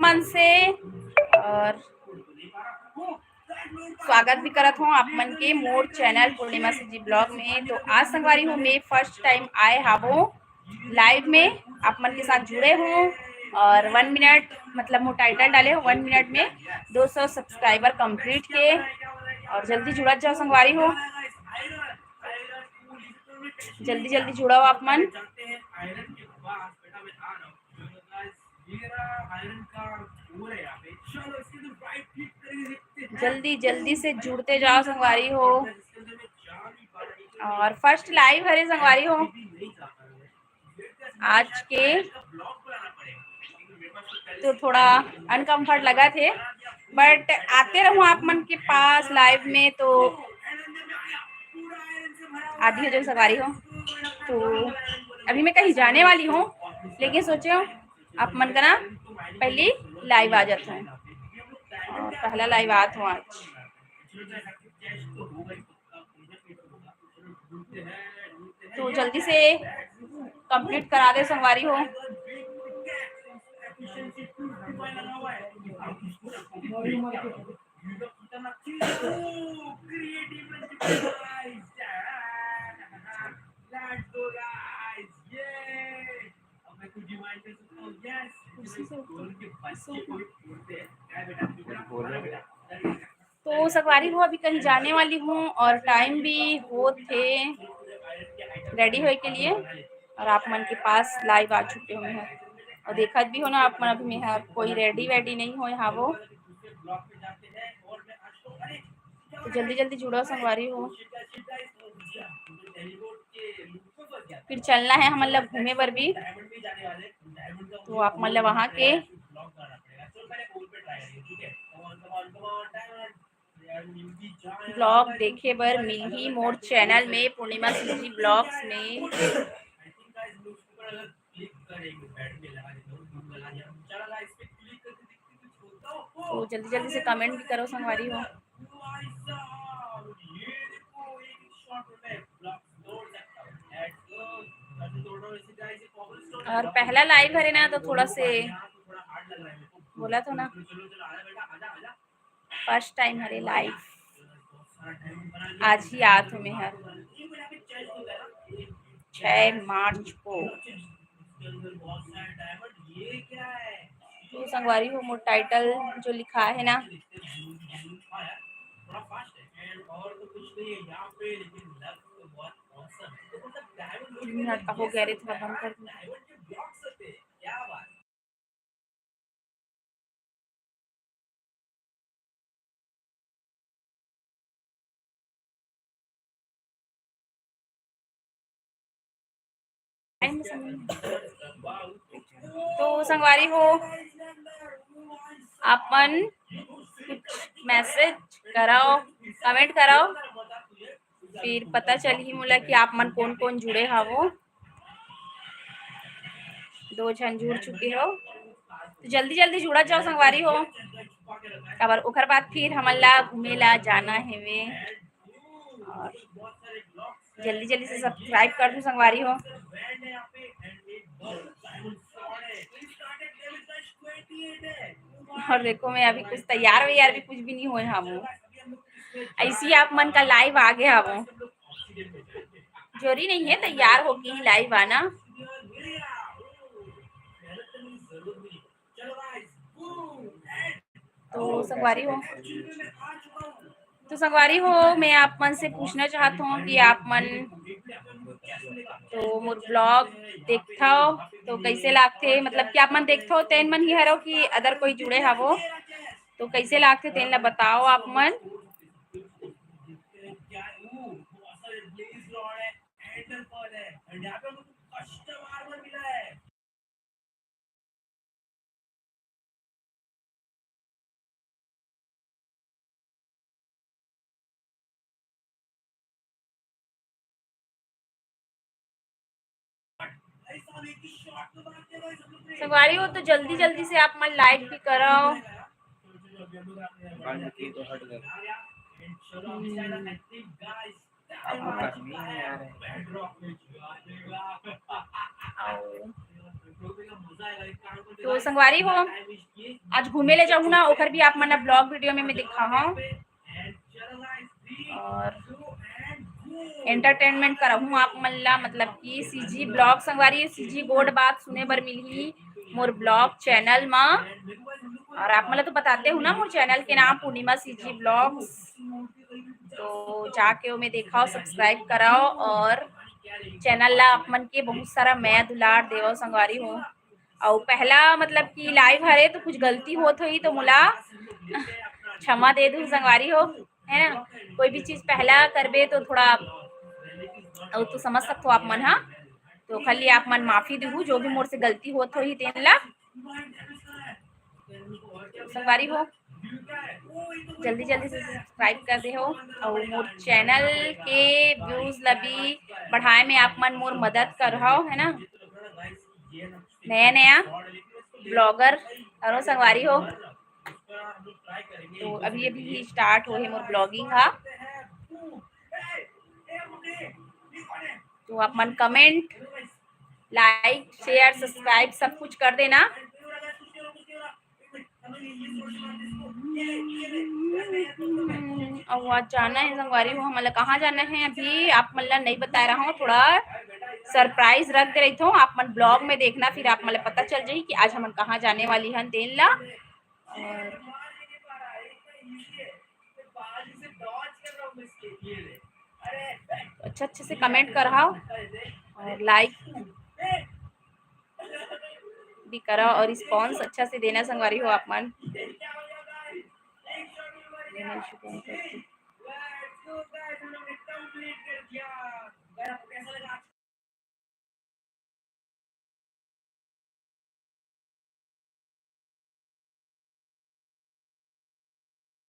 मन से और स्वागत भी करत हूँ आप मन के मोर चैनल पूर्णिमा सिंह जी ब्लॉग में। तो आज संगवारी हूँ मैं फर्स्ट टाइम आए हावो लाइव में आप मन के साथ जुड़े हूँ और 1 मिनट मतलब वो टाइटल डाले हो 1 मिनट में 200 सब्सक्राइबर कंप्लीट के और जल्दी जुड़त जाओ संगवारी हो, जल्दी जल्दी जुड़ाओ आप मन। जल्दी जल्दी से जुड़ते जाओ संगवारी हो और फर्स्ट लाइव हरे संगवारी हो आज के। तो थोड़ा अनकंफर्ट लगा थे बट आते रहूं आप मन के पास लाइव में तो आधी हो जाए सवारी हो। तो अभी मैं कहीं जाने वाली हूँ लेकिन सोचे हो आप मन का ना पहली लाइव आ जाता है और पहला लाइव आता हूँ आज। तो जल्दी से कंप्लीट करा दे संगवारी हो। तो संगवारी हो अभी कहीं जाने वाली हूँ और टाइम भी हो थे रेडी होए के लिए और आप मन के पास लाइव आ चुके हुए हैं और देखा भी हो ना आप मन अभी में कोई रेडी वेडी नहीं हो यहाँ वो। तो जल्दी जल्दी जुड़ो संगवारी हो, फिर चलना है हम मतलब घूमे पर भी तो आप मतलब वहाँ के ब्लॉग देखे बर मिलही मोर चैनल में पूर्णिमा सिंह जी ब्लॉग्स में। तो जल्दी जल्दी से कमेंट भी करो संगवारी हो। और पहला लाइव है ना तो थोड़ा से बोला तो ना फर्स्ट टाइम हरे लाइव आज ही आत में है 6 मार्च को। तो संगवारी हो मोर टाइटल जो लिखा है ना मिनट का हो गया रे थोड़ा बंद कर दूँ। तो संगवारी हो आपन कुछ मैसेज कराओ कमेंट कराओ फिर पता चली मोला कि आप मन कौन कौन जुड़े हावो। 2 जन जुड़ चुके हो तो जल्दी जल्दी जुड़ा जाओ संगवारी हो काबर ओकर बाद फिर हमन ला घूमे ला जाना है वे और जल्दी जल्दी से सब्सक्राइब कर दो संगवारी हो। और देखो मैं अभी कुछ तैयार वैयार भी कुछ भी नहीं हुए हम ऐसी आप मन का लाइव आ गया वो जरूरी नहीं है तैयार होके ही लाइव आना। तो संगवारी हो मैं आप मन से पूछना चाहता हूँ कि आप मन तो मोर ब्लॉग देखता हो तो कैसे लागते मतलब कि आप मन देखते हो तेन मन ही हरो कि अदर कोई जुड़े हवो तो कैसे लागते तेन ला बताओ आप मन। संगवारी हो तो जल्दी जल्दी से आप मन लाइक भी करो। तो संगवारी हो आज घूमे ले जाऊँ ना ओकर भी आप मन ब्लॉग वीडियो में मैं दिखा हूँ और एंटरटेनमेंट करहूँ आप मन ला मतलब कि सीजी ब्लॉग संगवारी सीजी गोड बात सुने बर मिलही मोर ब्लॉग चैनल मा और आप मतलब तो बताते हो ना मोर चैनल के नाम पूर्णिमा सीजी ब्लॉग्स तो जाके मैं देखाओ सब्सक्राइब कराओ और चैनल ला आप मन के बहुत सारा मैं दुलार देव संगवारी हूँ और पहला मतलब कि लाइव हरे तो कुछ गलती होत हुई तो मोला क्षमा दे दू संगवारी हो है ना कोई भी चीज पहला करबे तो थोड़ा और तो समझ सकते हो आप मन हाँ तो खाली आप मन माफी देहू जो भी मोर से गलती होत होही तेन ला संगवारी हो जल्दी जल्दी से सब्सक्राइब कर दे हो और मोर चैनल के व्यूज ला भी बढ़ाए में आप मन मोर मदद कर हो है ना नया नया ब्लॉगर और संगवारी हो तो अभी अभी स्टार्ट हो है मोर ब्लॉगिंग हा तो आप मन कमेंट लाइक शेयर सब्सक्राइब सब कुछ कर देना और आज जाना है संगवारी हो हमारा कहाँ जाना है अभी आप मन नहीं बता रहा हूँ थोड़ा सरप्राइज रख दे रही थी आप मन ब्लॉग में देखना फिर आप मतलब पता चल जाए कि आज हम कहाँ जाने वाली हन तेन ला और अच्छा अच्छे से कमेंट कराओ और लाइक भी करा और रिस्पॉन्स अच्छा से देना संगवारी हो आप मन